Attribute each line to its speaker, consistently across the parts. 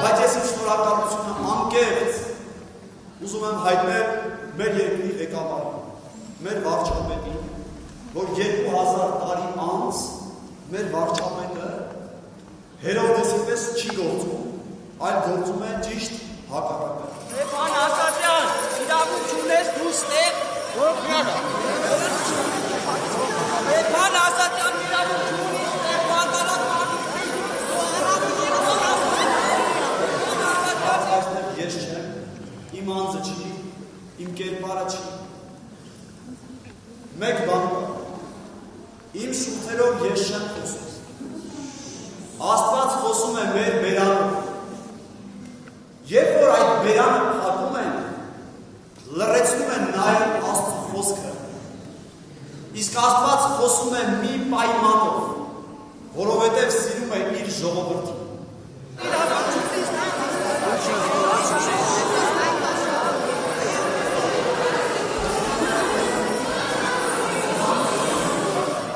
Speaker 1: Բայց ես իմ շնորհակալությունը անկեղծ ուզում եմ հայտնել մեր երկրի ղեկավարին, մեր վարչապետին, որ 2000 տարի անց մեր վարչապետը Հերովդեսի պես չի գործում, այլ գործում է ճիշտ հակառակը։
Speaker 2: Ստեփան Ասատյան, իրավունք չունես դու ստեղ ոքնյանը։ Ստեփան Ասատյան, իրավունք չունի ստեղ
Speaker 1: պատալական։ Ես չեմ, իմ անձը չի, իմ կերպարը չի։ Մեկ բան կա, իմ շուրթերով ես չեմ խոսում։ Աստված խոսում է մեր բերանով։ Երբ որ այդ բերանը փակում են, լռեցնում են նաև Աստծո խոսքը։ Իսկ Աստված խոսում է մի պայմանով, որովհետև սիրում է իր ժողովրդին։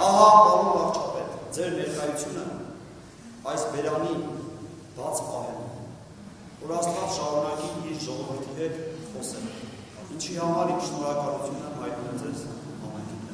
Speaker 1: Ահա, պարոն վարչապետ, ձեր ներկայությունը այս բերանի բաց պահել, որ Աստված շարունակի իր ժողովրդի հետ խոսել, ինչի համար իմ շնորհակալություն եմ հայտնում ձեզ ամենին։